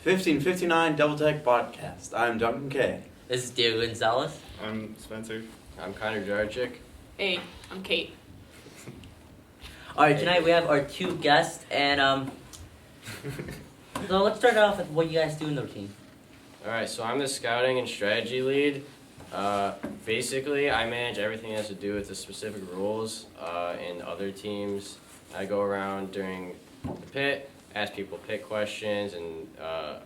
1559 Double Tech Botcast. I'm Duncan K. This is Diego Gonzalez. I'm Spencer. I'm Connor Jarczyk. Hey, I'm Kate. Alright, tonight we have our two guests, and so let's start off with what you guys do in the routine. Alright, so I'm the scouting and strategy lead. Basically, I manage everything that has to do with the specific rules in other teams. I go around during the pit, ask people pit questions, and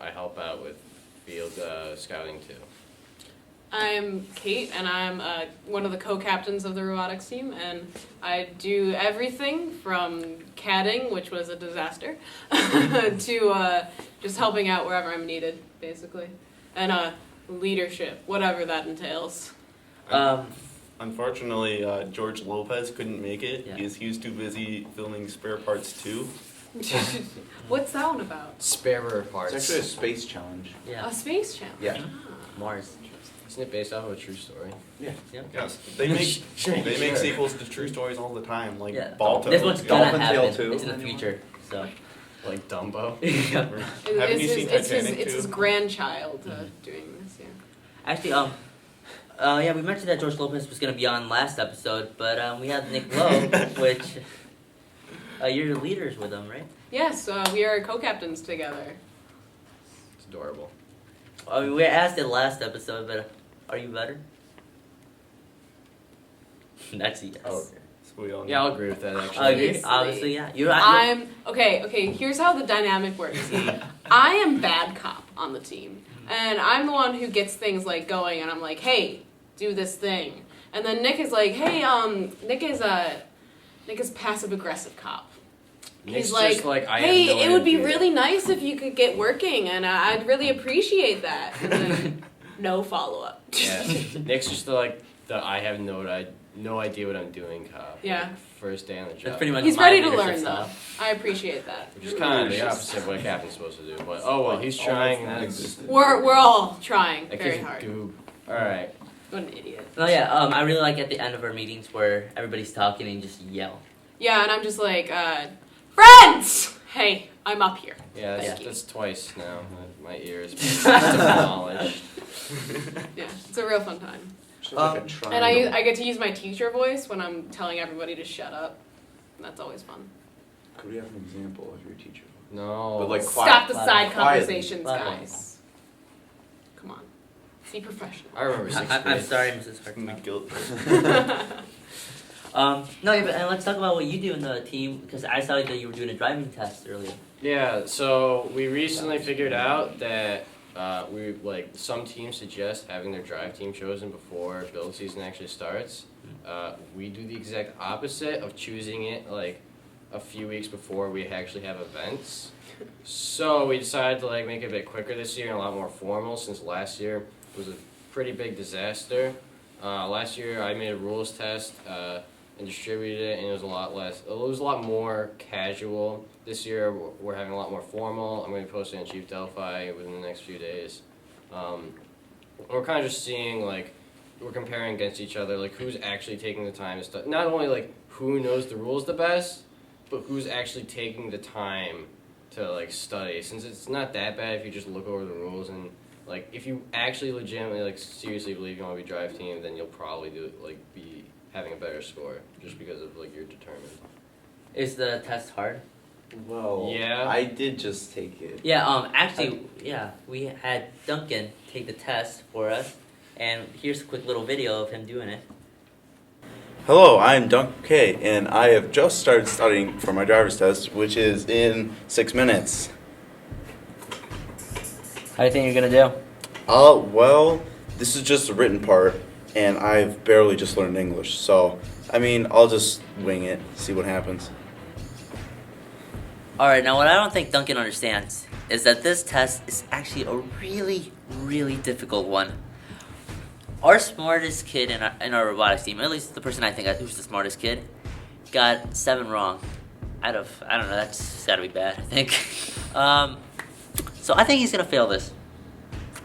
I help out with field scouting too. I'm Kate, and I'm one of the co-captains of the Robotics team, and I do everything from CADing, which was a disaster, to just helping out wherever I'm needed, basically, and leadership, whatever that entails. Unfortunately, George Lopez couldn't make it. Yeah. He was too busy filming Spare Parts 2. What's that one about? Spare parts. It's actually a space challenge. Yeah. A space challenge. Yeah. Mars. Isn't it based off of a true story? Yeah. Yep. Yes, they make sequels to true stories all the time, like Yeah. Balto. This one's gonna Dolphin Tale happen. 2. It's in the future, so. Like Dumbo? Yeah. Haven't you seen Titanic it's his too? grandchild doing this, yeah. Actually, yeah, we mentioned that George Lopez was gonna be on last episode, but we had Nick Lowe, which you're leaders with him, right? Yes, we are co-captains together. It's adorable. I mean, we asked it last episode, but are you better? That's a yes. Oh. So we all Yeah, I'll agree with that actually. I agree. Obviously. Obviously, yeah. You're I'm okay. Here's how the dynamic works. I am bad cop on the team, and I'm the one who gets things like going, and I'm like, hey, do this thing, and then Nick is like, hey, Nick is passive aggressive cop. Nick's He's like, just like, I hey, have no it would be idea. really nice if you could get working, and I'd really appreciate that. And then no follow up. Yeah. Nick's just I have no idea what I'm doing cop. Yeah. Like, first day on the job. That's pretty much He's my ready to leadership learn, style. though. I appreciate that. Which is kind of the opposite of what a captain's supposed to do. But oh well, he's trying. We're all trying That very kid's a hard. goob. All right. What an idiot. Oh yeah, I really like at the end of our meetings where everybody's talking and you just yell. Yeah, and I'm just like, friends! Hey, I'm up here. Yeah, Thank you. that's twice now. My ears demolished. Yeah, it's a real fun time. Just like a triangle. And I get to use my teacher voice when I'm telling everybody to shut up. And that's always fun. Could we have an example of your teacher? No. But like Stop the quiet- side quietly. conversations, Quietly. guys. Come on. Be professional. I remember 6th grade. I'm sorry, Mrs. The Hart. guilt. No, yeah, but and let's talk about what you do in the team because I saw that you were doing a driving test earlier. Yeah, so we recently figured out that some teams suggest having their drive team chosen before build season actually starts. We do the exact opposite of choosing it like a few weeks before we actually have events. So we decided to make it a bit quicker this year and a lot more formal since last year was a pretty big disaster. Last year I made a rules test and distributed it, and it was a lot less. It was a lot more casual. This year we're having a lot more formal. I'm going to be posting on Chief Delphi within the next few days. We're kind of just seeing we're comparing against each other, who's actually taking the time to study. Not only who knows the rules the best, but who's actually taking the time to study. Since it's not that bad if you just look over the rules and if you actually legitimately seriously believe you want to be drive team, then you'll probably be having a better score just because of you're determined. Is the test hard? Well, Yeah. I did just take it. Yeah, actually, yeah, we had Duncan take the test for us, and here's a quick little video of him doing it. Hello, I'm Duncan K, and I have just started studying for my driver's test, which is in 6 minutes. How do you think you're gonna do? Well, this is just the written part, and I've barely just learned English, so, I'll just wing it, see what happens. Alright, now what I don't think Duncan understands is that this test is actually a really, really difficult one. Our smartest kid in our robotics team, at least the person I think who's the smartest kid, got 7 wrong out of, I don't know, that's gotta be bad, I think. So I think he's gonna fail this.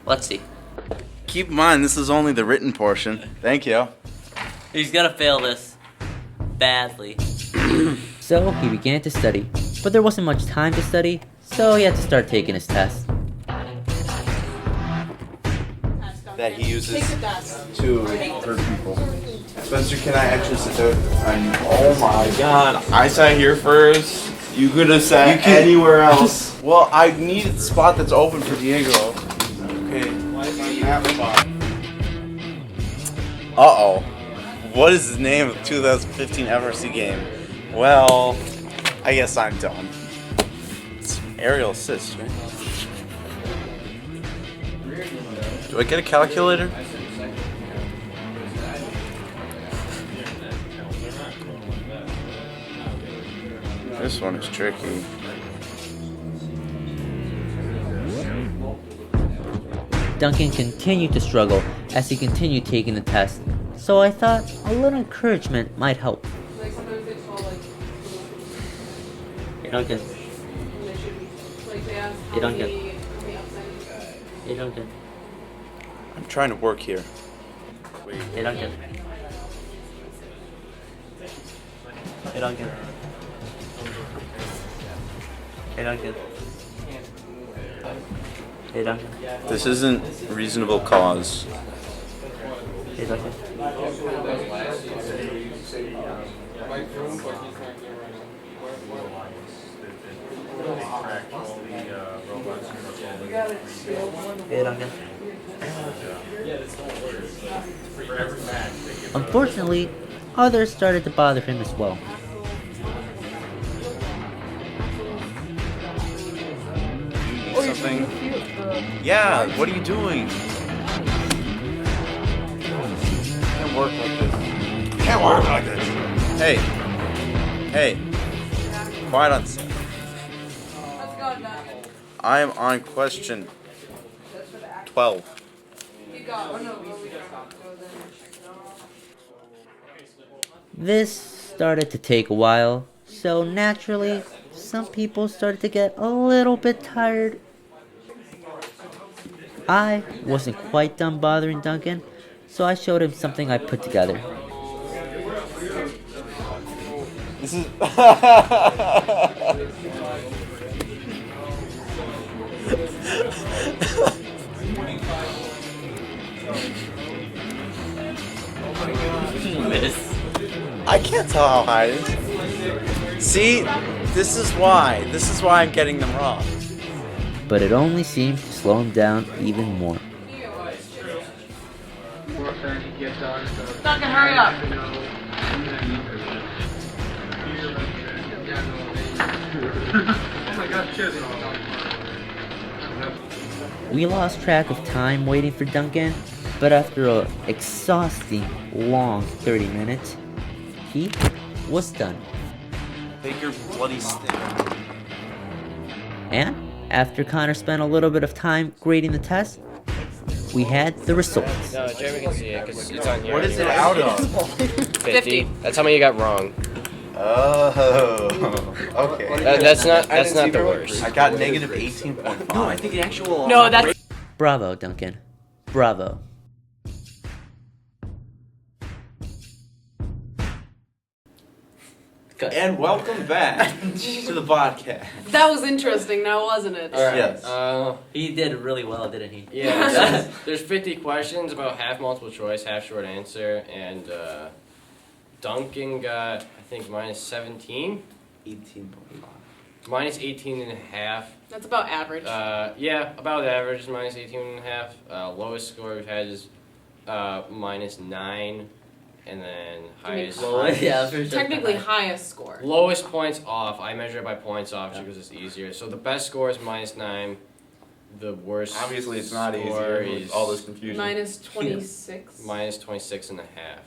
Let's see. Keep in mind, this is only the written portion. Thank you. He's gonna fail this badly. So he began to study, but there wasn't much time to study, so he had to start taking his test. that he uses Take the desk. to hurt people. Spencer, can I actually sit there? Oh my god, I sat here first. You could have sat You can- anywhere else. Well, I need a spot that's open for Diego. Okay. Why is he that spot? Uh-oh. What is the name of the 2015 FRC game? Well, I guess I'm done. It's aerial assist, right? Do I get a calculator? This one is tricky. Duncan continued to struggle as he continued taking the test, so I thought a little encouragement might help. Like sometimes they call like Hey Duncan, when they should be like they ask You how don't many upside. hey Duncan, I'm trying to work here. Wait. hey Duncan. Hey Duncan. Hey Duncan. Hey Duncan. This isn't reasonable cause. Hey Duncan. Hey Duncan. Unfortunately, others started to bother him as well. Something. Yeah, what are you doing? Can't work like this. Can't work like this. Hey. Hey. Quiet on set. Let's go, Doc. I am on question 12. You got one. No, we don't go there. This started to take a while, so naturally, some people started to get a little bit tired. I wasn't quite done bothering Duncan, so I showed him something I put together. This is. Miss. I can't tell how high it is. See, this is why. This is why I'm getting them wrong. But it only seemed to slow him down even more. Duncan, hurry up. We lost track of time waiting for Duncan, but after an exhausting, long 30 minutes, he was done. Take your bloody stick. And after Connor spent a little bit of time grading the test, we had the results. No, Jeremy can see it because it's on here. What is it anyway. out of? 50. That's how many you got wrong. Oh, okay. That's not the worst. I got negative 18.5. No, I think the actual. No, that's Bravo, Duncan. Bravo. And welcome back to the podcast. that was interesting now, wasn't it? All right. Yes. He did really well, didn't he? Yeah. There's 50 questions, about half multiple choice, half short answer, and Duncan got, I think, minus 17, 18.5. minus 18 and a half. That's about average. Yeah, about average is minus 18 and a half. Lowest score we've had is minus 9, and then highest. Yeah, for sure. Technically highest score. Lowest points off. I measure it by points off because it's easier. So the best score is minus 9. The worst Obviously, it's not score easy is with all this confusion. Minus 26. minus 26 and a half.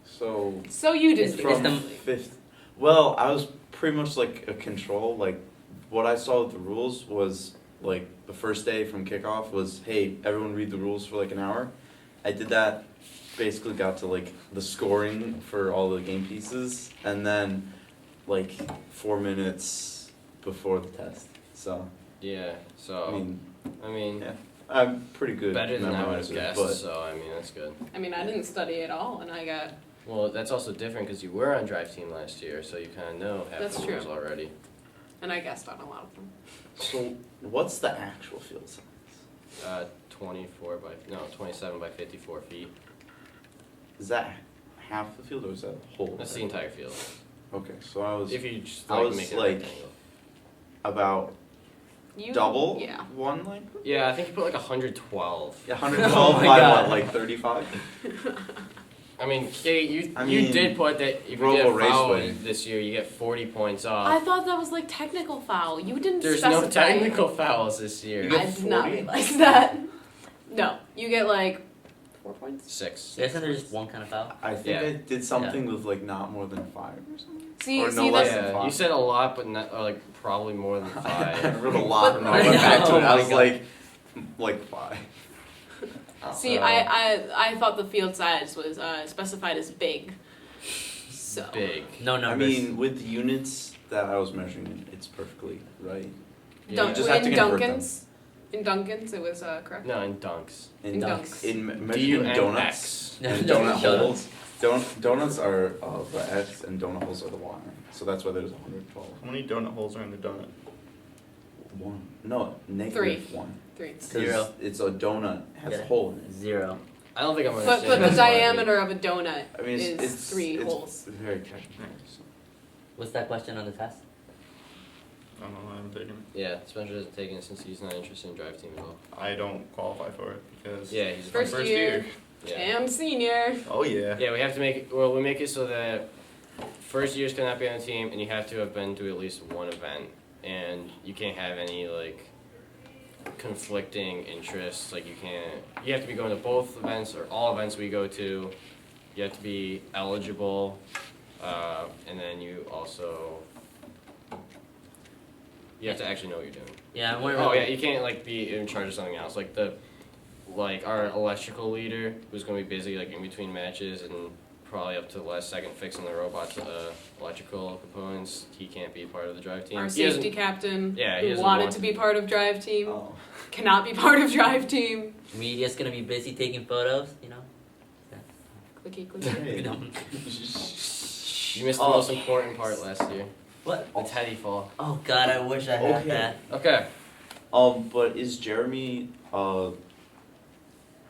So So you did It's figure the- it out. fifth. Well, I was pretty much like a control. Like what I saw with the rules was like the first day from kickoff was, hey, everyone read the rules for like an hour. I did that. Basically got to like the scoring for all the game pieces, and then like 4 minutes before the test. So Yeah. So I I mean, yeah, I'm pretty good. better than I would have memorizer, guessed. but So I mean, that's good. I mean, I didn't study at all, and I got. Well, that's also different because you were on drive team last year, so you kind of know half That's the true. rules already. And I guessed on a lot of them. so what's the actual field size? 27 by 54 feet. Is that half the field or is that the whole? That's the entire field. Okay, so I was If you just I like was, make it a like- rectangle. about You, double Yeah. one lane. Yeah, I think you put like 112. Yeah, 112 Oh my by God. what, like 35? I mean, Kate, you mean, did put that if you Robo get fouled Raceway. this year, you get 40 points off. I thought that was like technical foul. You didn't There's specify. no technical fouls this year. You get I did not 40? realize that. No, you get like 4 points. 6. Isn't there just one kind of foul? I think Yeah. I did something with like not more than 5 or something. See, Or see no less that's than Yeah, you 5. said a lot, but not, or like probably more than I 5. wrote a lot and I But- went back to it. I Oh was my like 5. See, So- I thought the field size was specified as big. So Big. No I numbers. mean, with the units that I was measuring, it's perfectly right. Dun- Yeah. just have to in convert Duncan's, in Duncan's, it was correct. No, in dunks. In dunks. In measuring donuts DUNX. and donut holes, donuts are the X and donut holes are the Y. So that's why there's 112. How many donut holes are in the donut? 1. No, negative 3. 1. 3. Because 0. it's a donut, has Yeah. a hole in it. 0. I don't think I'm But understanding. the this right. diameter of a donut I mean, is it's 3 it's holes. very technical. So. What's that question on the test? I don't know, I haven't taken it. Yeah, Spencer hasn't taken it since he's not interested in drive team at all. I don't qualify for it because Yeah, he's it's my First year. Yeah. And senior. Oh yeah. Yeah, we have to make it. Well, we make it so that first years cannot be on the team, and you have to have been to at least one event, and you can't have any like conflicting interests. Like you can't. You have to be going to both events or all events we go to. You have to be eligible, and then you also. You have to actually know what you're doing. Yeah, I'm Oh yeah, you can't like be in charge of something else. Like our electrical leader who's gonna be busy like in between matches and probably up to the last second fixing the robot's electrical components. He can't be part of the drive team. Our He doesn't- safety captain, Yeah, he who doesn't wanted want to be part of drive team, Oh. cannot be part of drive team. Media's gonna be busy taking photos, you know? Clicky, clicky. Hey. No. You missed the Oh. most important part last year. What? The teddy fall. Oh god, I wish I had Okay. that. Okay. But is Jeremy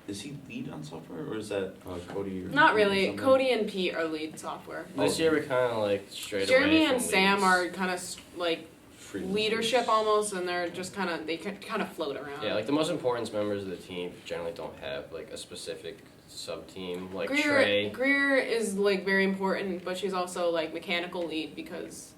is he lead on software or is that Cody or Not really. something? Cody and Pete are lead software. This year we're kind of like straight Jeremy away from and Sam leads. are kind of like Free leadership almost, and they're just kind of kind of float around. Yeah, like the most important members of the team generally don't have like a specific sub team. Like Greer, Trey. Greer is like very important, but she's also like mechanical lead because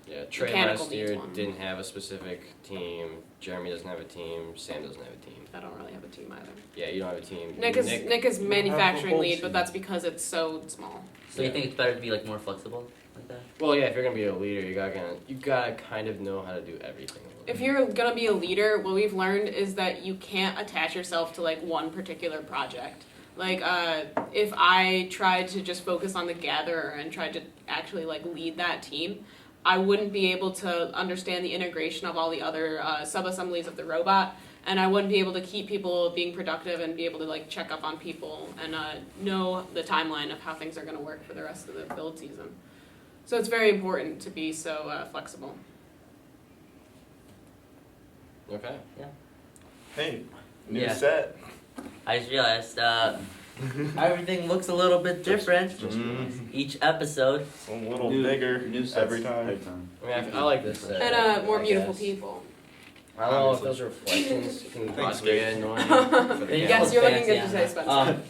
Yeah, Trey Mechanical last year needs one. didn't have a specific team. Jeremy doesn't have a team. Sam doesn't have a team. I don't really have a team either. Yeah, you don't have a team. Nick is manufacturing whole lead, team. but that's because it's so small. So you think it's better to be like more flexible like that? Well, yeah, if you're gonna be a leader, you gotta kind of know how to do everything. a little If bit. you're gonna be a leader, what we've learned is that you can't attach yourself to like one particular project. Like, if I tried to just focus on the gatherer and tried to actually like lead that team, I wouldn't be able to understand the integration of all the other sub-assemblies of the robot, and I wouldn't be able to keep people being productive and be able to like check up on people and know the timeline of how things are gonna work for the rest of the build season. So it's very important to be so flexible. Okay. Hey, new Yeah. set. I just realized everything looks a little bit different each episode. It's a little New- bigger new sets every time. I mean, I like this set. And more I beautiful guess. people. I don't know if those reflections can Thanks, possibly Kate. get annoying. for the Yeah. Yes, guests. you're looking Fancy good to on say, that. Spencer.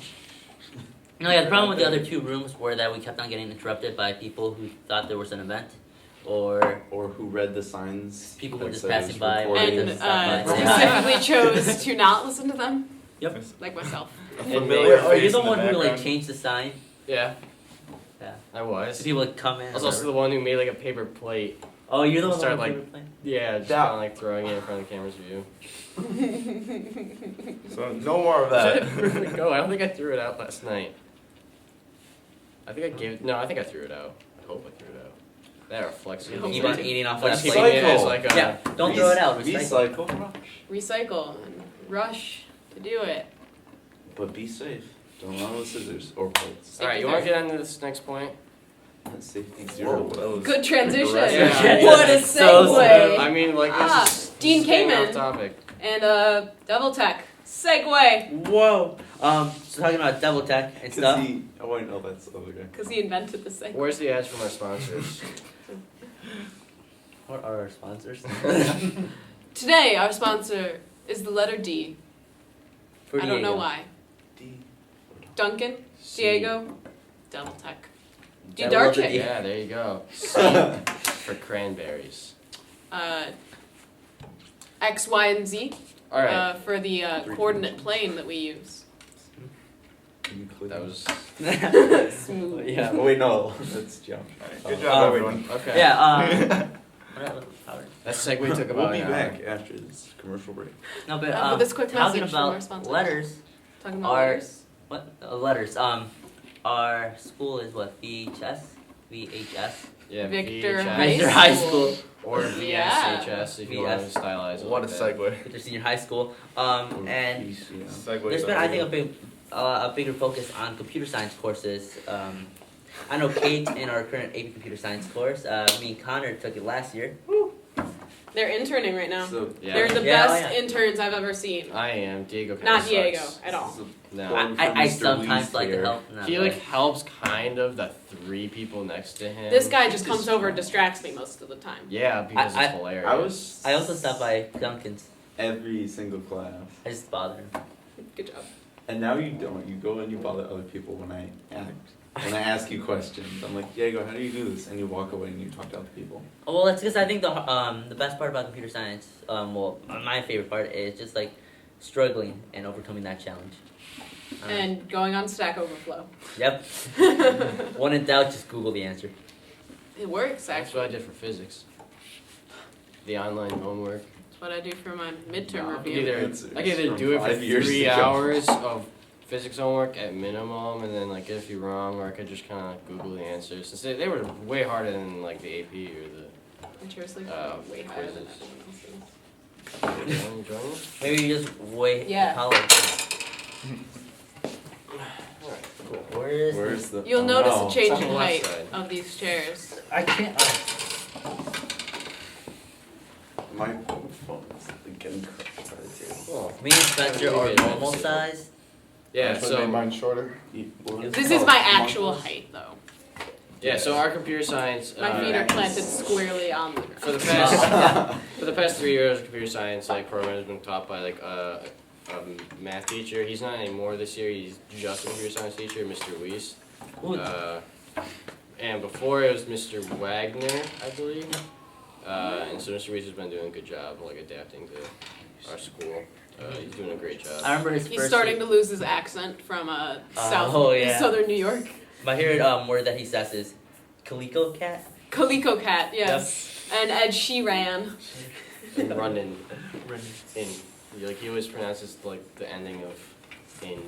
No, yeah, the problem with the other two rooms were that we kept on getting interrupted by people who thought there was an event, or Or who read the signs. people who were that just said it was passing by recorded. And Say hi. specifically chose to not listen to them. Yep. Like myself. A And familiar are you face the in the one who like background. changed the sign? Yeah. Yeah. I was. So people like come in. I was also the one who made like a paper plate. Oh, you're the one Start, who like- playing? Yeah, just Yeah. kind of like throwing it in front of the camera's view. So no more of that. Go. I don't think I threw it out last night. I think I gave it. No, I think I threw it out. I hope I threw it out. That reflects. You Keep on eating off Like that Recycle. plate. keeping it as like a. Yeah, don't throw it out. Recycle. Recycle. Recycle and rush to do it. But be safe. Don't run with scissors or plates. All right, you want to get into this next point? That's safety Whoa, zero. that was Good transition. aggressive. Yeah. What a So segue. I mean, like Ah, this is Dean getting Kamen. off topic. And Devil Tech. Segway. Whoa. So talking about double tech and stuff. Oh wait, no, that's the other guy. Because he invented the Segway. Where's the ads from our sponsors? What are our sponsors? Today, our sponsor is the letter D. For I don't know Diego. why. D. Duncan, Diego, Devil Tech. Devil of the Didarche. D. Yeah, there you go. C for cranberries. X, Y, and Z All right. for the coordinate plane that we use. That was Smooth. Yeah. Oh wait, no, that's jump. Good job, Um, everyone. okay. Yeah. Howard? That segue took about We'll be an hour. back after this commercial break. No, but For this quick talking message from our about sponsors. letters. Talking about Our- letters. What letters? Our school is what? VHS. Yeah, Victor VHS. High Victor High School. School. Or Yeah. VSHS if you want to VS. stylize it. What a bit. segue. Victor Senior High School. And Segue. there's been, I think, a bigger focus on computer science courses. I know Kate in our current AP Computer Science course. Me and Connor took it last year. They're interning right now. So Yeah. They're the Yeah, best yeah. interns I've ever seen. I am. Diego kinda Not sucks. Diego at all. No. I sometimes like to help. in that He way. like helps kind of the three people next to him. This guy just comes over and distracts me most of the time. Yeah, because I- it's hilarious. I I also stopped by Duncan's. every single class, I just bother him. Good job. and now you don't. You go and you bother other people when I ask you questions. I'm like, Diego, how do you do this? And you walk away and you talk to other people. Oh, well, that's because I think the best part about computer science, well, my favorite part is just like struggling and overcoming that challenge. And going on Stack Overflow. Yep. When in doubt, just Google the answer. It works, That's what I actually. did for physics. The online homework. That's what I do for my midterm No, review. I could either From do it for 5 years 3 ago. hours of physics homework at minimum, and then like get a few wrong, or I could just kind of Google the answers. Since they were way harder than like the AP or the. I'm seriously way higher than quizzes. everyone else's. Join me? Maybe you just wait Yeah. college. Alright, cool. Where's the? You'll oh, notice no. a change It's on in the left height side. of these chairs. I can't. My phone's getting crushed by the table. Cool. Me and Spencer are normal size. Yeah, so mine's shorter. This is my actual height, though. yeah, so our computer science. My feet are planted squarely on the ground. For the past for the past 3 years, computer science program has been taught by a math teacher. He's not anymore this year. He's just a computer science teacher, Mr. Weiss. Ooh, And before it was Mr. Wagner, I believe. And so Mr. Weiss has been doing a good job adapting to our school. He's doing a great job. I remember his He's first. starting to lose his accent from yeah. southern New York. My favorite word that he says is Calico cat. Calico Cat, yes. And Ed Sheeran. And running in. He always pronounces the ending of in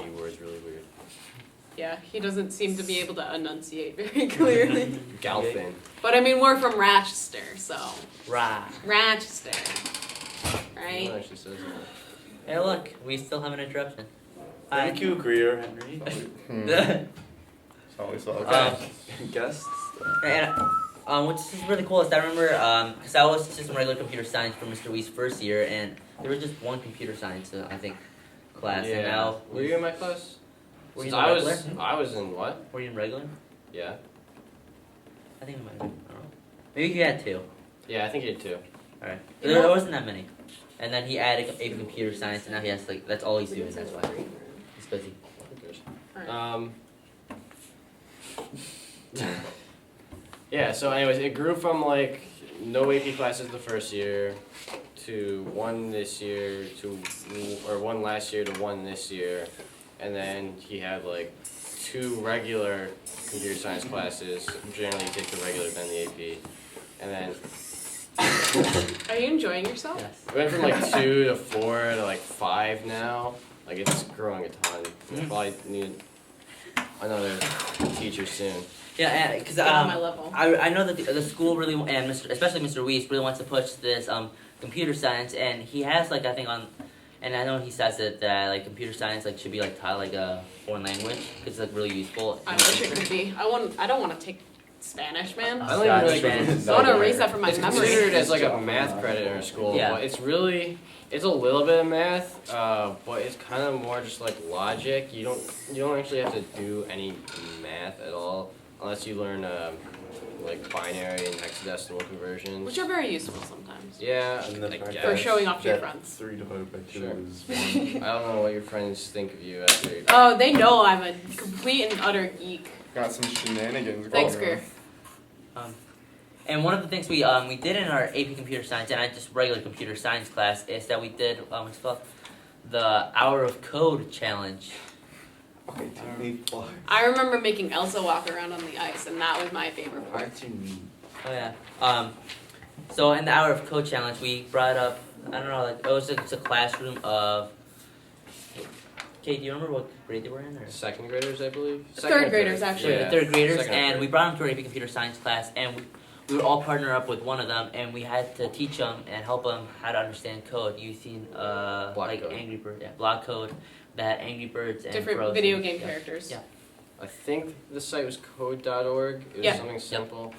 ing words really weird. Yeah, he doesn't seem to be able to enunciate very clearly. Galfin. But I mean, we're from Rochester, so. Rah. Rochester. No Right? one actually says that. Hey, look, we still have an interruption. Thank you, Greer Henry. So we saw. Okay. Guests. And which is really cool is I remember because I was just in regular computer science for Mr. Wee's first year, and there was just one computer science I think class, and now Were you in my class? were you Since in I regular? was in what? Were you in regular? Yeah. I think it might have been. I don't know. Maybe you had two. Yeah, I think you did too. All right. You There know- wasn't that many, and then he added a computer science, and now he has that's all he's doing. That's why he's busy. Alright. Yeah, so anyways, it grew from no AP classes the first year to one this year or one last year to one this year, and then he had two regular computer science classes. Generally, he takes the regular then the AP, and then Are you enjoying yourself? Yes. it went from 2 to 4 to 5 now. It's growing a ton. We'll probably need another teacher soon. Yeah, because Get on my level. I know that the school really and especially Mr. Weiss really wants to push this computer science, and he has I think and I know he says that computer science should be taught a foreign language because it's really useful. I wish it could be. I don't want to take Spanish, man. I don't even really Spanish. I want to erase that from my It's memory. considered as like a math credit in our school, Yeah. but it's a little bit of math, but it's kind of more just like logic. You don't actually have to do any math at all unless you learn like binary and hexadecimal conversions. Which are very useful sometimes. Yeah, And the I fact guess. For showing off to your that friends. 3 divided by 2 Sure. is 1. I don't know what your friends think of you after. Oh, they know I'm a complete and utter geek. Got some shenanigans. Thanks, going on. Greer. And one of the things we did in our AP Computer Science and I just regular computer science class is that we did what's called the Hour of Code challenge. Okay, take me far. I remember making Elsa walk around on the ice, and that was my favorite part. What do you mean? Oh yeah. So in the Hour of Code challenge, we brought up I don't know, like it's a classroom of. Kate, do you remember what grade they were in? Or? Second graders, I believe. Third graders, actually. Yeah, third graders, Second or and third. we brought them to our AP Computer Science class, and we would all partner up with one of them, and we had to teach them and help them how to understand code using like code. Angry Bird, block code that Angry Birds and Different Frozen. video game Yeah. characters. Yeah. I think the site was code.org. It was Yeah. something simple.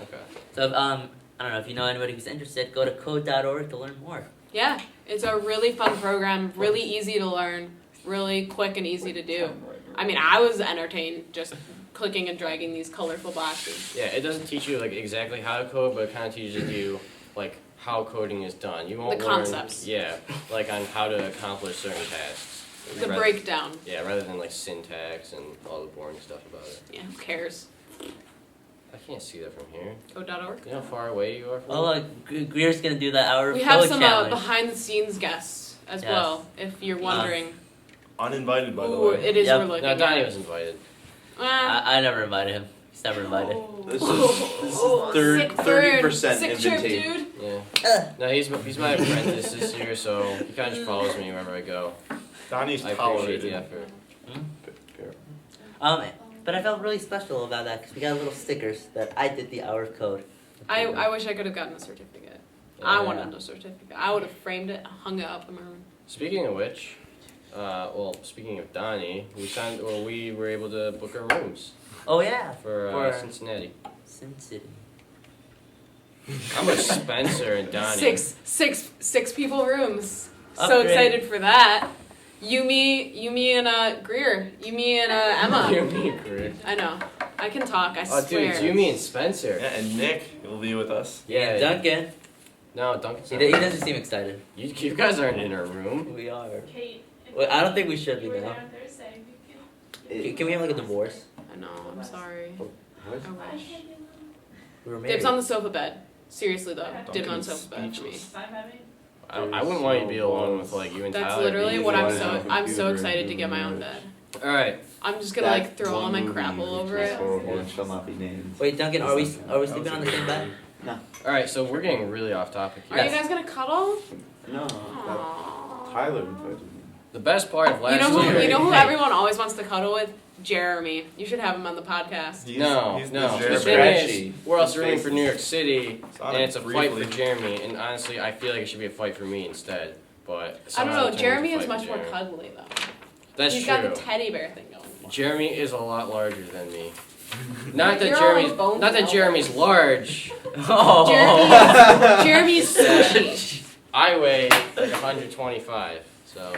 Okay. So I don't know if you know anybody who's interested, go to code.org to learn more. Yeah, it's a really fun program, really easy to learn, really quick and easy to do. I mean, I was entertained just clicking and dragging these colorful boxes. Yeah, it doesn't teach you like exactly how to code, but it kind of teaches you like how coding is done. You won't The learn, concepts. Yeah, like on how to accomplish certain tasks. The Rather- breakdown. Yeah, rather than like syntax and all the boring stuff about it. Yeah, who cares? I can't see that from here. Code.org. You know how far away you are from Oh, Greer's gonna do the Hour of We Code have some challenge. behind the scenes guests as Yes. well, if you're wondering Uninvited, by the who way. it is Yep. we're looking No, Donnie at. was invited. I never invited him. He's never invited. This is Sick 30% Sick trip, invitation. dude. Yeah. No, he's my apprentice this year, so he kind of just follows me wherever I go. Donnie's I appreciate tolerated. the effort. But I felt really special about that because we got little stickers that I did the Hour of Code. I wish I could have gotten a certificate. I wanted a certificate. I would have framed it, hung it up in my room. Speaking of which, speaking of Donnie, we were able to book our rooms Oh yeah, for Cincinnati. Sin City. How much Spencer and Donnie? Six people rooms. So Upgrade. excited for that. You, me, and Greer. You, me, and Emma. You, me, Greer. I know. I can talk. I Oh, dude, swear. it's you, me, and Spencer. Yeah, and Nick will be with us. Yeah. And Duncan. No, Duncan's He, not. he doesn't seem excited. You guys aren't in our room. We are. Kate, if Well, I don't think we should be you were now. there on Thursday, you Can we have like a divorce? I know. I'm sorry. What? I wish. We were married. Dibs on the sofa bed. Seriously though, Okay. dibs on the sofa bed for me. Time having? I wouldn't want you to be alone with like you and That's Tyler. literally Be what I'm easy. so I'm so excited to get my own bed. All right. I'm just gonna like throw all my crapple over it. Horrible and shall not be named. Wait, Duncan, are we sleeping on the same bed? All right. So we're getting really off topic Are here. you guys gonna cuddle? No, that Aww. Tyler invited me. The best part of You last know year. who Hey. everyone always wants to cuddle with? Jeremy. You should have him on the podcast. No. He's The the thing Scratchy. is, we're also rooting for New York City, Saw and him it's a fight briefly. for Jeremy. And honestly, I feel like it should be a fight for me instead. But I don't somehow know. it turned Jeremy into is a fight much for more Jeremy. cuddly though. That's He's true. got the teddy bear thing going. for him. Jeremy is a lot larger than me. Not that You're Jeremy's all bone not that velvet. Jeremy's large. Oh. Jeremy's sushi. I weigh like 125. So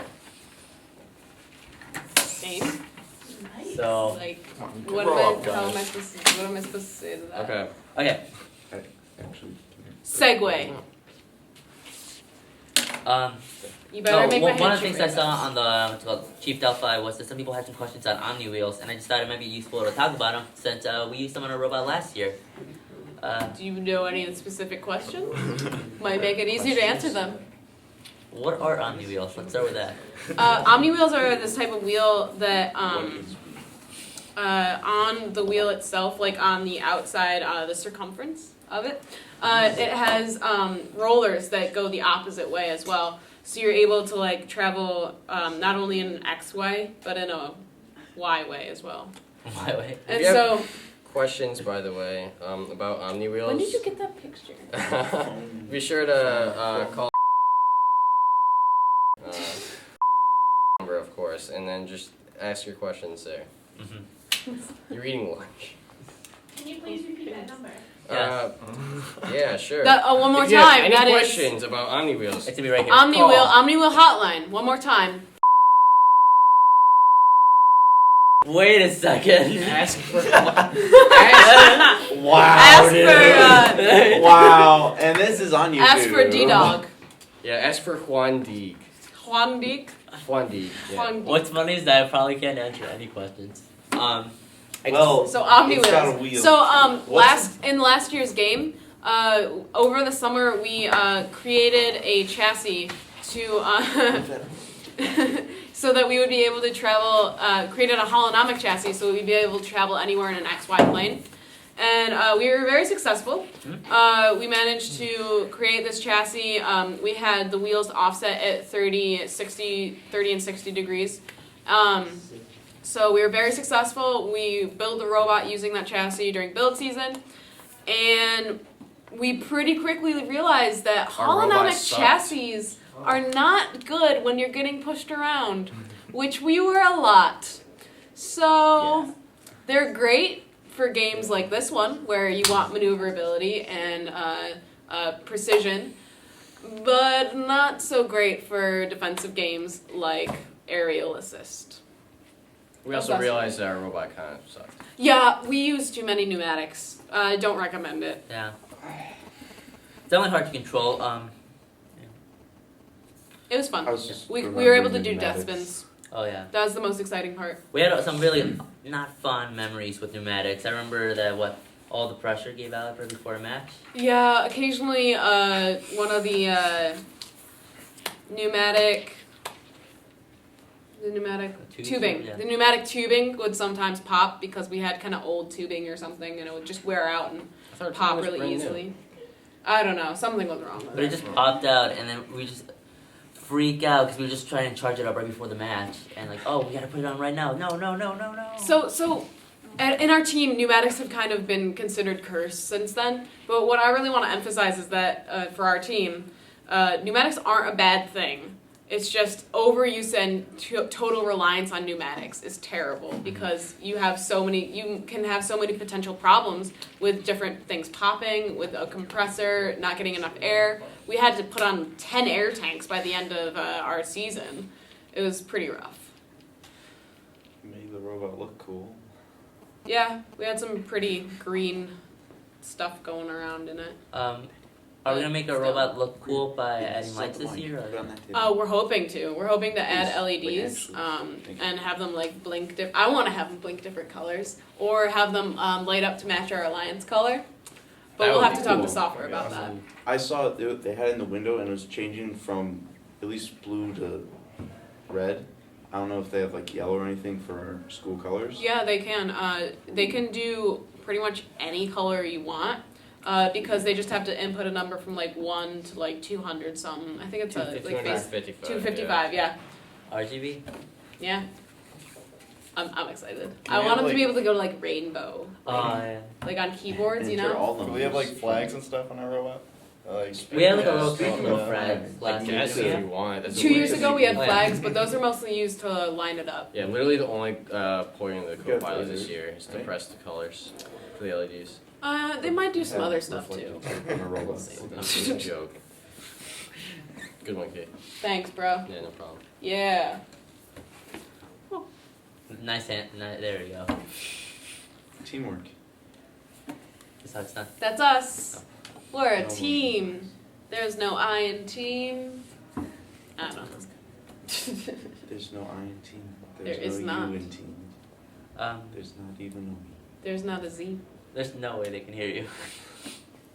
Same. So Like, Come on, what grow am up, I? How guys. am I supposed to? What am I supposed to say to that? okay. okay. Actually, Segue. You So better make my one of the head things I shake. saw on the what's it called Chief Delphi was that some people had some questions on Omni wheels, and I just thought it might be useful to talk about them since we used them on a robot last year. Do you know any of the specific questions? Might make it easier to answer them. What are Omni wheels? Let's start with that. Omni wheels are this type of wheel that on the wheel itself, like on the outside, the circumference of it, it has rollers that go the opposite way as well. So you're able to like travel not only in an X way, but in a Y way as well. Why wait? And If you so, Questions, by the way, about Omni wheels. when did you get that picture? Be sure to call number, of course, and then just ask your questions there. Mm-hmm. You're eating lunch. Can you please repeat that number? Yeah, sure. One more If you have time. any That is questions about Omni Wheels? It's gonna be right here. OmniWheel hotline. One more time. Wait a second. Ask for Wow, Ask dude. for Wow, and this is on YouTube. ask for D-Dog. Yeah, ask for Juan Deeg. Juan Deek. Juan Deeg. Yeah. Juan Deek. What's funny is that I probably can't answer any questions. Well, So it's got a OmniWheels. wheel. So What's- in last year's game, over the summer we created a chassis to so that we would be able to travel. Created a holonomic chassis so we'd be able to travel anywhere in an XY plane. And we were very successful. We managed to create this chassis. We had the wheels offset at 30 and 60 degrees. So we were very successful. We built the robot using that chassis during build season. And we pretty quickly realized that Our robot holonomic sucked. chassis are not good when you're getting pushed around, which we were a lot. So they're great for games like this one, where you want maneuverability and precision, but not so great for defensive games like Aerial Assist. We also realized that our robot kind of sucked. Yeah, we use too many pneumatics. I don't recommend it. Yeah. It's definitely hard to control. It was fun. I was just We were able to do remembering death pneumatics. spins. Oh yeah. That was the most exciting part. We had some really not fun memories with pneumatics. I remember that all the pressure gave out before a match. Yeah, occasionally one of the pneumatic tubing. Yeah. The pneumatic tubing would sometimes pop because we had kind of old tubing or something, and it would just wear out and I thought pop it was really brand new. easily. I don't know. Something was wrong with But it just popped out, and then we just freak out because we were just trying to charge it up right before the match, and like, oh, we gotta put it on right now. No. So in our team, pneumatics have kind of been considered cursed since then. But what I really want to emphasize is that for our team, pneumatics aren't a bad thing. It's just overuse and total reliance on pneumatics is terrible because you can have so many potential problems with different things popping, with a compressor not getting enough air. We had to put on 10 air tanks by the end of our season. It was pretty rough. Made the robot look cool. Yeah, we had some pretty green stuff going around in it. Are we gonna make our Still. robot look cool by adding lights this year? Put it Or? on that table. We're hoping to. We're hoping to add Please. LEDs Like actually. and have them like blink. I want to have them blink different colors, or have them light up to match our alliance color. But That we'll would have be to talk cool. to software That'd about be that. awesome. I saw they had it in the window and it was changing from at least blue to red. I don't know if they have like yellow or anything for our school colors. Yeah, they can. They can do pretty much any color you want. Because they just have to input a number from like 1 to like 200 something. I think it's like 255. 255. Yeah. RGB? Yeah. I'm excited. Can I we want have, them to be like- able to go to like rainbow, Yeah. like on keyboards, you Enter know. all the Do we have like numbers. flags and stuff on our robot? Like We have like a yeah, little stuff, little yeah. flag I last year. guess too, if yeah? you want. That's 2 the years way- ago we had Oh, yeah. flags, but those are mostly used to line it up. Yeah, literally the only point of the We got co-pilot those, this year is to right? press the colors for the E LEDs. They might do some Have other stuff too. reflective tape on our robot. That's a joke. Good one, Kate. Thanks, bro. Yeah, no problem. Yeah. Nice hand. There we go. Teamwork. That's how it's done. That's us. We're a No. team. There's no I in team. I don't know. There's no I in team. There There's is no not. you in team. There's not even a me. There's not a Z. There's no way they can hear you.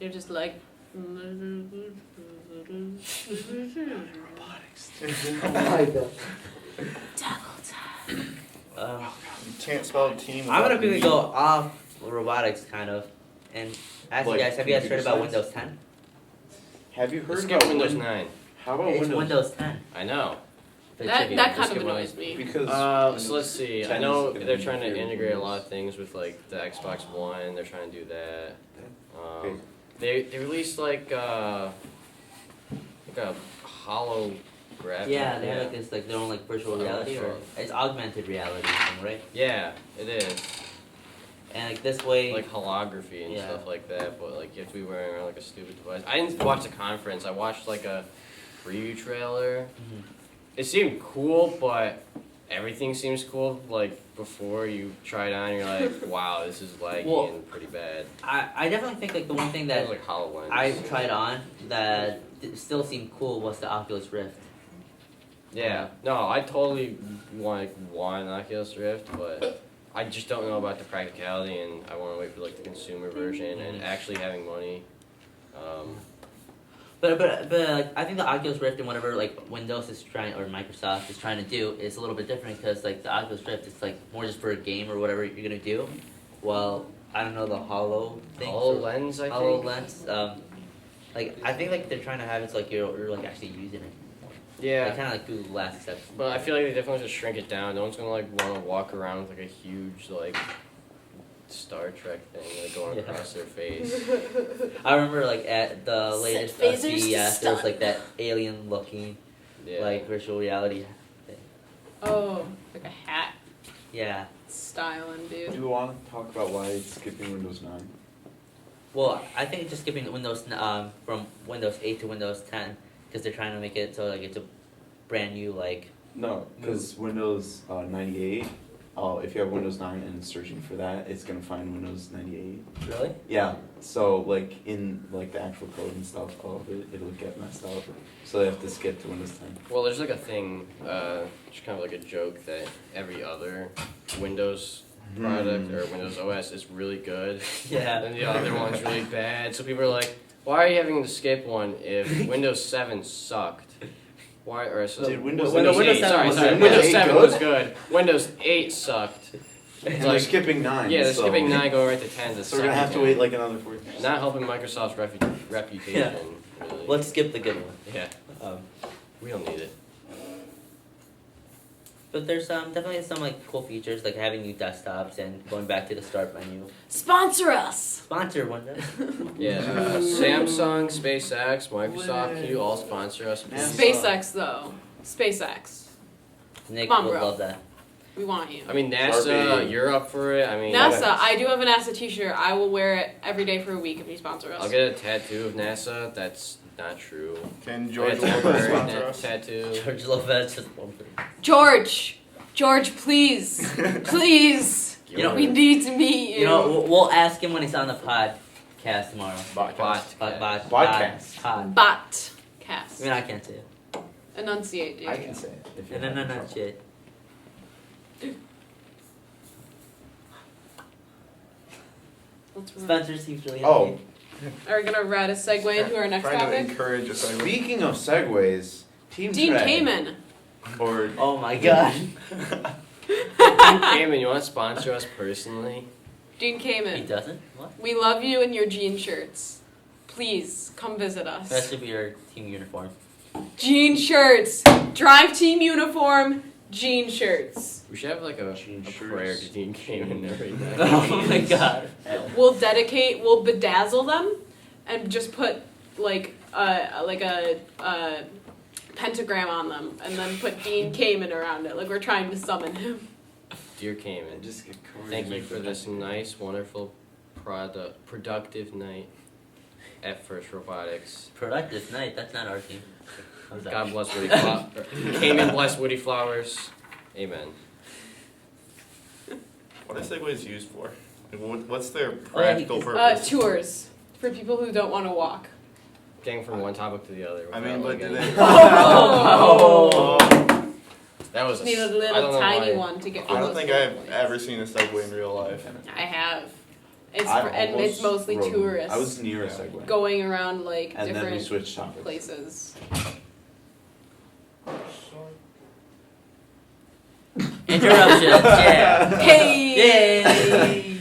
You're just like. Robotics. You can't spell team. I'm gonna without quickly the go off robotics, kind of, and ask Like you guys. Have you guys heard computer about science? Windows 10? Have you heard Let's about get Windows 9. How about It's Windows? Windows 10. I know. But it That should be. kind Let's of get one of annoys me. Because So let's see. I 10 know is gonna they're be trying to very integrate a Windows. lot of things with like the Xbox One. They're trying to do that. Okay. They released like a hollow graphic. Yeah, they have like this, like their own like virtual Oh, reality, or sure. it's augmented reality thing, right? Yeah, it is. and like this way. like holography and Yeah. stuff like that, but like you have to be wearing around like a stupid device. I didn't watch the conference. I watched like a preview trailer. Mhm. It seemed cool, but everything seems cool. Like before you try it on, you're like, wow, this is laggy Well, and pretty bad. I definitely think like the one thing That that was like HoloLens. I tried on that still seemed cool was the Oculus Rift. Yeah, no, I totally want an Oculus Rift, but I just don't know about the practicality, and I want to wait for like the consumer version and actually having money. But like I think the Oculus Rift and whatever like Windows is trying or Microsoft is trying to do is a little bit different because like the Oculus Rift is like more just for a game or whatever you're gonna do. Well, I don't know the Holo thing. HoloLens, I think. HoloLens. Like I think like they're trying to have it so like you're like actually using it. Yeah. Like, kind of like Google Glass except. But I feel like they definitely just shrink it down. No one's gonna like want to walk around with like a huge like Star Trek thing like going Yeah. across their face. I remember like at the Set latest phasers to CES there was stun. like that alien looking Yeah. like virtual reality thing. Oh, like a hat Yeah. styling, dude. Do we want to talk about why it's skipping Windows 9? Well, I think it's just skipping Windows from Windows 8 to Windows 10 because they're trying to make it so like it's a brand new like. No, because Windows 98, if you have Windows 9 and it's searching for that, it's going to find Windows 98. Really? Yeah, so like in like the actual code and stuff, all of it, it'll get messed up. So they have to skip to Windows 10. Well, there's like a thing, just kind of like a joke that every other Windows product or Windows OS is really good, Yeah. and the other one's really bad. So people are like, "Why are you having to skip one if Windows 7 sucked?" Why? Or so, Did Windows Windows 7 8? Sorry, was sorry. good? Windows Windows 7 8 was good. Windows 8 sucked. And It's they're like, skipping 9. yeah, they're so- skipping 9, going right to 10. So we're going to have to wait like another 4 years. Not helping Microsoft's reputation. Yeah. Really. Let's skip the good one. Yeah, Um, we don't need it. but there's definitely some like cool features like having new desktops and going back to the start menu. Sponsor us. Sponsor Windows. Yeah, Samsung, SpaceX, Microsoft, can you all sponsor us? please? SpaceX though. SpaceX. Nick Come on, would bro. love that. We want you. I mean, NASA, Sharpie. you're up for it. I mean, NASA. I do have a NASA T-shirt. I will wear it every day for a week if you sponsor us. I'll get a tattoo of NASA. That's not true. Can I George get a Lopez temporary sponsor us? tattoo. George Lopez just one thing. George, please, please. You know, We need to meet you. You know, we'll ask him when he's on the podcast tomorrow. Botcast. Podcast. Pod. Botcast. I mean, I can't say it. Enunciate, dude. I can say it. If you're No, having trouble. shit. Let's run. Spencer seems really Oh. happy. Are we gonna ride a segue into our next Trying to topic? encourage a segment. Speaking of segues, Team Dean Tread, Kamen. or Oh my god. Cayman, you want to sponsor us personally? Dean He Kamen. doesn't? What? We love you in your jean shirts. Please come visit That us. should be your team uniform. Jean shirts. Drive team uniform. Jean shirts. We should have like a Jean prayer shirts. to Dean Cayman every night. Oh my god. We'll bedazzle them, and just put like a pentagram on them, and then put Dean Kamen around it, like we're trying to summon him. Dear Cayman, just get covered thank in you for this nice, wonderful, productive night at First Robotics. Productive night. That's not our team. I'm sorry. God bless Woody Flowers. Cayman bless Woody Flowers. Amen. What are segues used for? Like, what's their Oh, yeah, practical he- purpose? Tours for people who don't want to walk. Getting from one topic to the other. I mean, without, but do like, they? any- Oh. That was Just need a I little don't know tiny why. one to get. I from don't those think little I've points. ever seen a segue in real life. I have. It's I've and it's almost mostly rode- tourists I was near a Yeah. segue. going around like And then we different switched topics. places. Interruptions. Yeah. Hey! Yay.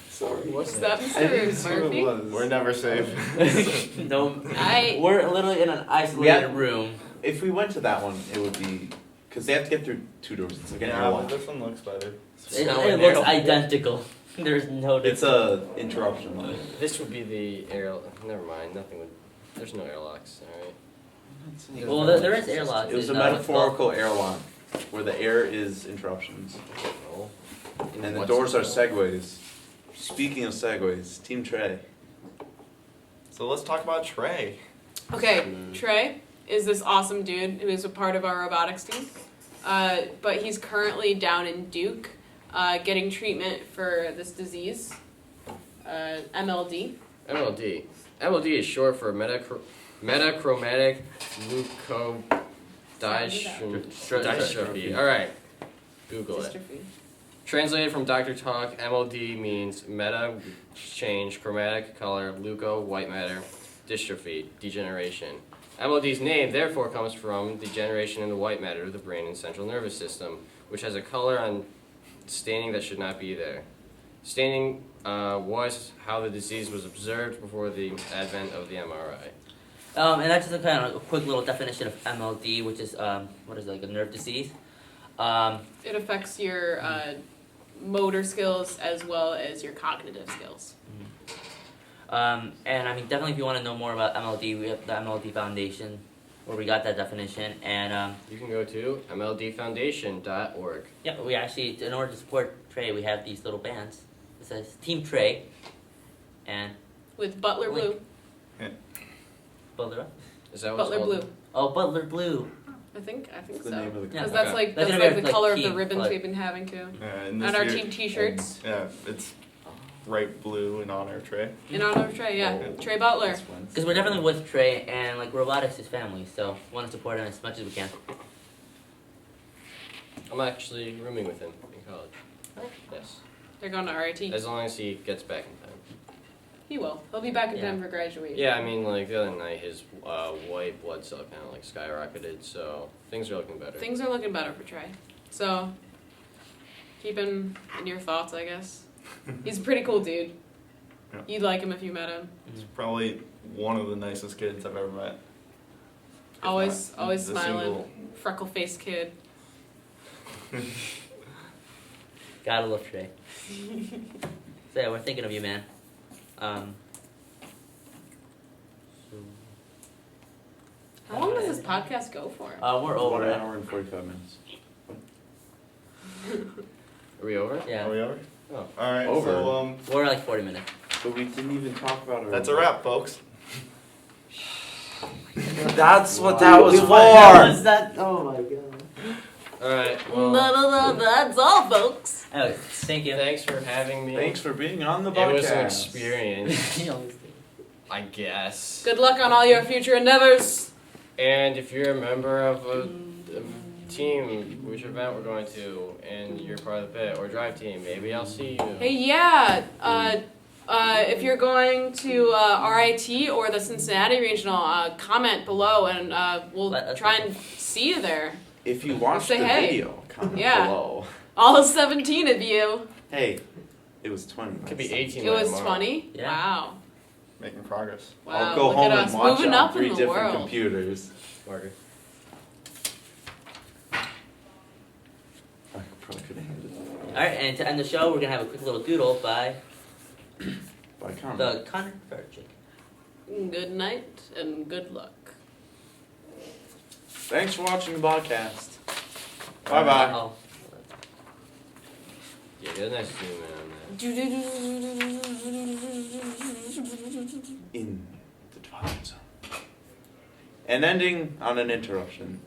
Sorry. What's that, I didn't Mr. see what it Murphy? was. We're never safe. No. We're literally in an isolated room. If we went to that one, it would be because they have to get through 2 doors. It's like an Yeah, but airlock. this one looks better. It No, looks no. identical. There's no It's difference. a interruption line. This would be the air. Never mind. Nothing would. There's no airlocks. All right. Well, there is airlocks. It was a in, what's metaphorical airlock where the air is interruptions. No. And the What's doors it are called? segways. Speaking of segways, Team Trey. So let's talk about Trey. Okay, Mm. Trey is this awesome dude who is a part of our robotics team. But he's currently down in Duke getting treatment for this disease, MLD. MLD. MLD is short for metachromatic leukodystrophy. All right, Google it. Dystrophy. Translated from Dr. Talk, MLD means meta, change, chromatic color, leuko, white matter, dystrophy, degeneration. MLD's name therefore comes from degeneration in the white matter of the brain and central nervous system, which has a color on staining that should not be there. Staining was how the disease was observed before the advent of the MRI. And that's just a kind of a quick little definition of MLD, which is what is it, like a nerve disease. It affects your motor skills as well as your cognitive skills. And I mean, definitely, if you want to know more about MLD, we have the MLD Foundation, where we got that definition. And You can go to mldfoundation.org. yeah, we actually, in order to support Trey, we have these little bands. It says Team Trey, and With Butler Link. Blue. Butler. Is that what Butler it's called? Blue. Oh, Because I think That's the so. name of the Yeah. Because company. that's like That's that's gonna like be the like color of team, the ribbons like- we've been having too. And And this our year- team T-shirts Yeah, it's bright blue in honor of Trey. in honor of Trey. Yeah, Oh. Trey Butler. That's fun. Because we're definitely with Trey, and like robotics is family, so we want to support him as much as we can. I'm actually rooming with him in college. Oh. Yes. They're going to RIT. As long as he gets back in time. He will. He'll be back in Yeah. time for graduation. Yeah, I mean, like the other night, his white blood cell count like skyrocketed, so things are looking better. Things are looking better for Trey. So keep him in your thoughts, I guess. He's a pretty cool dude. Yeah. You'd like him if you met him. He's probably one of the nicest kids I've ever met. If Always not always the smiling. Freckle-faced kid. Gotta love Trey. So yeah, we're thinking of you, man. How long does this podcast go for? We're over 1 it. hour and 45 minutes. Are we over? Yeah, Are we over? Oh. All right. Over. So we're like 40 minutes. But we didn't even talk about it. that's a wrap, folks. That's what that was for. that? Oh my god. All right. Well, That's all, folks. Anyway, thank you. thanks for having me. Thanks for being on the It podcast. was an experience, You always do. I guess. Good luck on all your future endeavors. And if you're a member of a team, which event we're going to, and you're part of the pit or drive team, maybe I'll see you. Hey, yeah. If you're going to RIT or the Cincinnati Regional, comment below and we'll Let us try know. and see you there. If you watched Say the hey. video, comment Yeah. below. All 17 of you. Hey, it was 20. Could be 18. It was tomorrow. 20? Yeah. Wow. Making progress. Wow. I'll go Look home at and us watch moving it up on 3 in the different world. computers. Margaret. I probably could have handed it. Alright, and to end the show, we're gonna have a quick little doodle by By comment. the Connor Burchick. Good night and good luck. Thanks for watching the podcast. Bye bye. Oh. Yeah, get a nice zoom in on that. In the Twilight Zone. And ending on an interruption.